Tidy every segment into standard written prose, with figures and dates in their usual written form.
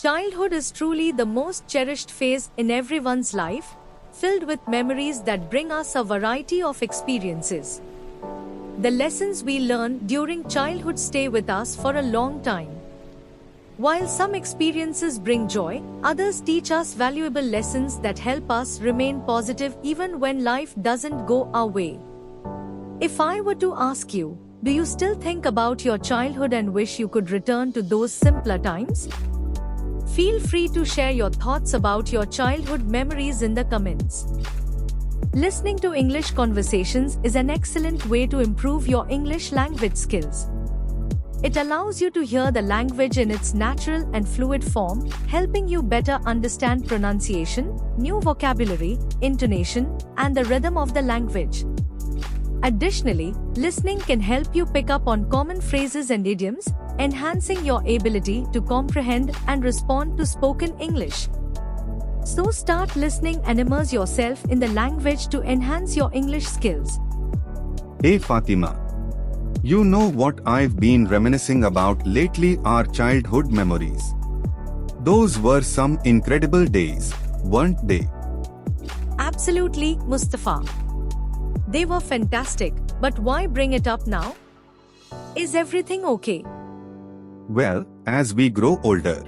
Childhood is truly the most cherished phase in everyone's life, filled with memories that bring us a variety of experiences. The lessons we learn during childhood stay with us for a long time. While some experiences bring joy, others teach us valuable lessons that help us remain positive even when life doesn't go our way. If I were to ask you, do you still think about your childhood and wish you could return to those simpler times? Feel free to share your thoughts about your childhood memories in the comments. Listening to English conversations is an excellent way to improve your English language skills. It allows you to hear the language in its natural and fluid form, helping you better understand pronunciation, new vocabulary, intonation, and the rhythm of the language. Additionally, listening can help you pick up on common phrases and idioms, enhancing your ability to comprehend and respond to spoken English. So start listening and immerse yourself in the language to enhance your English skills. Hey Fatima. You know what I've been reminiscing about lately? Our childhood memories. Those were some incredible days, weren't they? Absolutely, Mustafa. They were fantastic, but why bring it up now? Is everything okay? Well, as we grow older,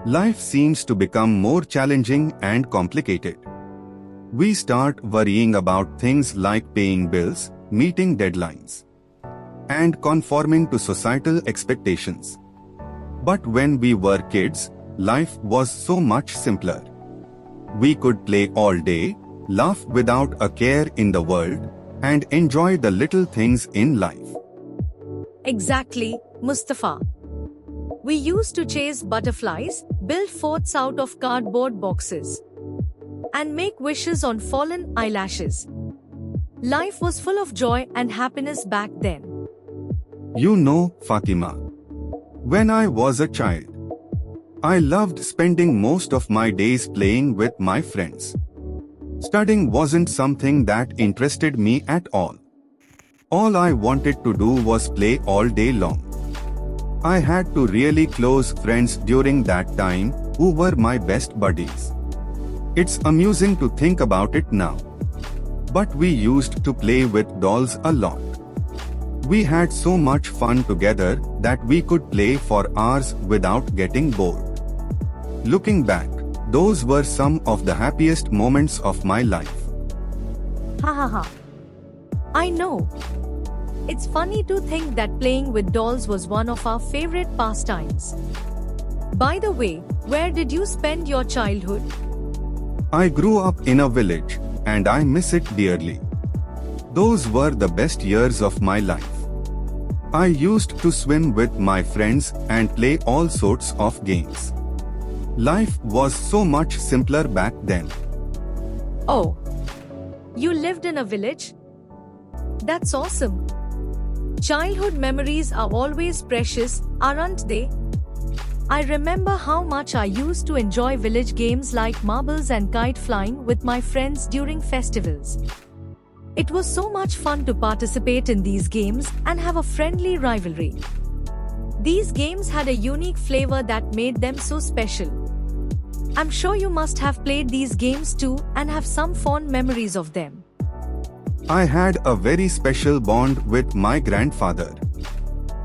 life seems to become more challenging and complicated. We start worrying about things like paying bills, meeting deadlines, and conforming to societal expectations. But when we were kids, life was so much simpler. We could play all day, laugh without a care in the world, and enjoy the little things in life. Exactly, Mustafa. We used to chase butterflies, build forts out of cardboard boxes, and make wishes on fallen eyelashes. Life was full of joy and happiness back then. You know, Fatima, when I was a child, I loved spending most of my days playing with my friends. Studying wasn't something that interested me at all. All I wanted to do was play all day long. I had two really close friends during that time who were my best buddies. It's amusing to think about it now. But we used to play with dolls a lot. We had so much fun together that we could play for hours without getting bored. Looking back, those were some of the happiest moments of my life. Ha ha ha. I know. It's funny to think that playing with dolls was one of our favorite pastimes. By the way, where did you spend your childhood? I grew up in a village, and I miss it dearly. Those were the best years of my life. I used to swim with my friends and play all sorts of games. Life was so much simpler back then. Oh, you lived in a village? That's awesome. Childhood memories are always precious, aren't they? I remember how much I used to enjoy village games like marbles and kite flying with my friends during festivals. It was so much fun to participate in these games and have a friendly rivalry. These games had a unique flavor that made them so special. I'm sure you must have played these games too and have some fond memories of them. I had a very special bond with my grandfather.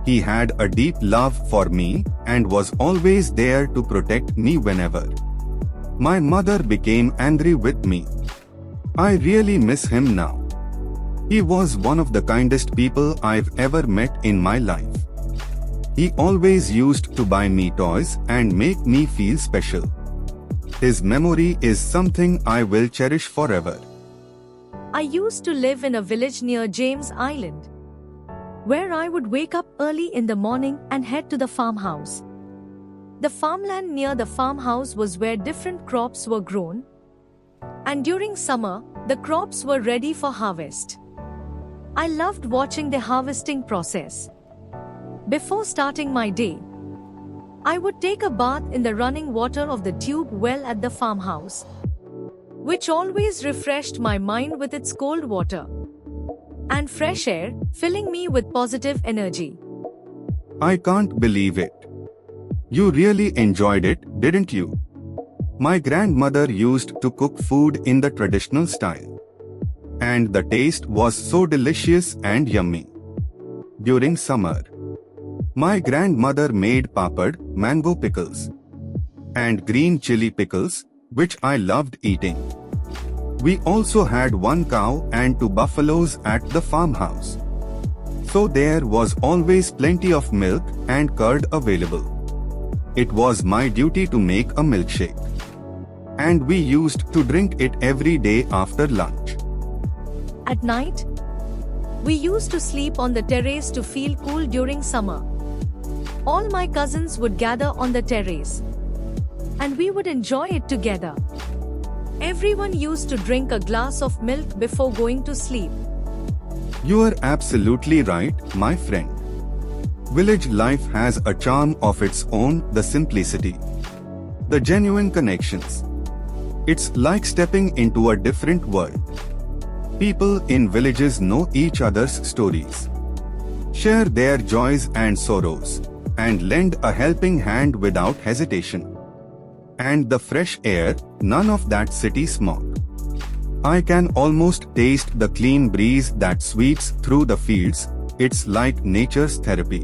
He had a deep love for me and was always there to protect me whenever my mother became angry with me. I really miss him now. He was one of the kindest people I've ever met in my life. He always used to buy me toys and make me feel special. His memory is something I will cherish forever. I used to live in a village near James Island, where I would wake up early in the morning and head to the farmhouse. The farmland near the farmhouse was where different crops were grown, and during summer, the crops were ready for harvest. I loved watching the harvesting process. Before starting my day, I would take a bath in the running water of the tube well at the farmhouse, which always refreshed my mind with its cold water and fresh air, filling me with positive energy. I can't believe it. You really enjoyed it, didn't you? My grandmother used to cook food in the traditional style. And the taste was so delicious and yummy. During summer, my grandmother made papad, mango pickles, and green chili pickles, which I loved eating. We also had 1 cow and 2 buffaloes at the farmhouse. So there was always plenty of milk and curd available. It was my duty to make a milkshake. And we used to drink it every day after lunch. At night, we used to sleep on the terrace to feel cool during summer. All my cousins would gather on the terrace, and we would enjoy it together. Everyone used to drink a glass of milk before going to sleep. You are absolutely right, my friend. Village life has a charm of its own, the simplicity, the genuine connections. It's like stepping into a different world. People in villages know each other's stories, share their joys and sorrows, and lend a helping hand without hesitation. And the fresh air, none of that city smog. I can almost taste the clean breeze that sweeps through the fields. It's like nature's therapy.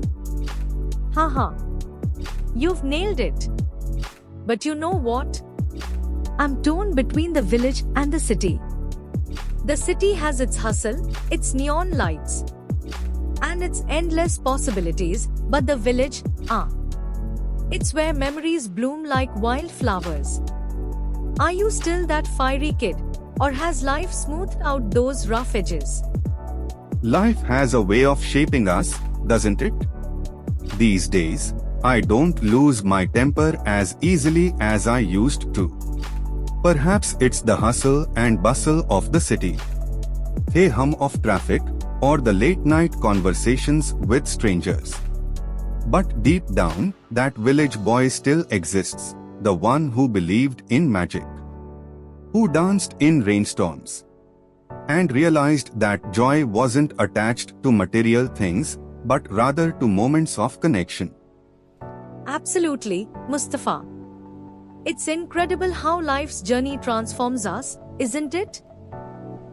Haha. You've nailed it. But you know what? I'm torn between the village and the city. The city has its hustle, its neon lights, and its endless possibilities, but the village, it's where memories bloom like wildflowers. Are you still that fiery kid, or has life smoothed out those rough edges? Life has a way of shaping us, doesn't it? These days, I don't lose my temper as easily as I used to. Perhaps it's the hustle and bustle of the city, the hum of traffic, or the late-night conversations with strangers. But deep down, that village boy still exists, the one who believed in magic, who danced in rainstorms, and realized that joy wasn't attached to material things, but rather to moments of connection. Absolutely, Mustafa. It's incredible how life's journey transforms us, isn't it?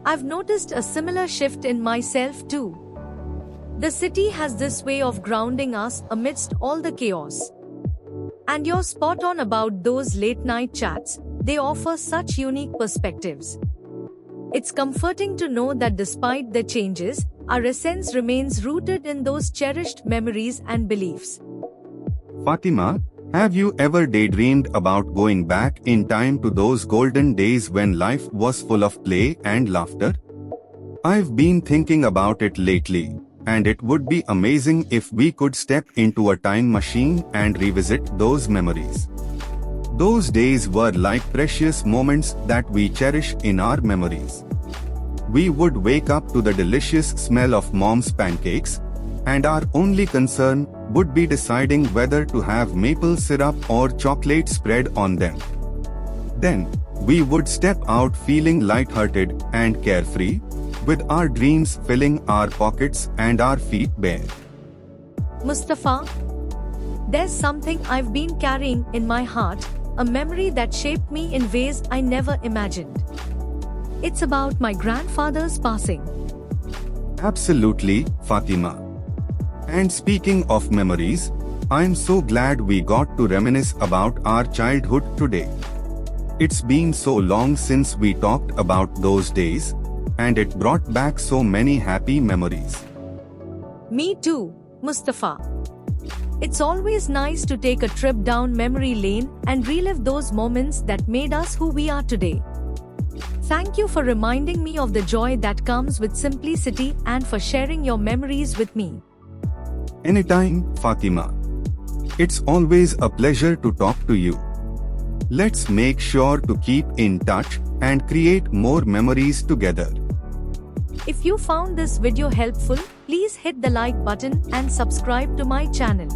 I've noticed a similar shift in myself too. The city has this way of grounding us amidst all the chaos. And you're spot on about those late-night chats. They offer such unique perspectives. It's comforting to know that despite the changes, our essence remains rooted in those cherished memories and beliefs. Fatima, have you ever daydreamed about going back in time to those golden days when life was full of play and laughter? I've been thinking about it lately, and it would be amazing if we could step into a time machine and revisit those memories. Those days were like precious moments that we cherish in our memories. We would wake up to the delicious smell of mom's pancakes, and our only concern would be deciding whether to have maple syrup or chocolate spread on them. Then, we would step out feeling lighthearted and carefree, with our dreams filling our pockets and our feet bare. Mustafa, there's something I've been carrying in my heart, a memory that shaped me in ways I never imagined. It's about my grandfather's passing. Absolutely, Fatima. And speaking of memories, I'm so glad we got to reminisce about our childhood today. It's been so long since we talked about those days, and it brought back so many happy memories. Me too, Mustafa. It's always nice to take a trip down memory lane and relive those moments that made us who we are today. Thank you for reminding me of the joy that comes with simplicity and for sharing your memories with me. Anytime, Fatima. It's always a pleasure to talk to you. Let's make sure to keep in touch and create more memories together. If you found this video helpful, please hit the like button and subscribe to my channel.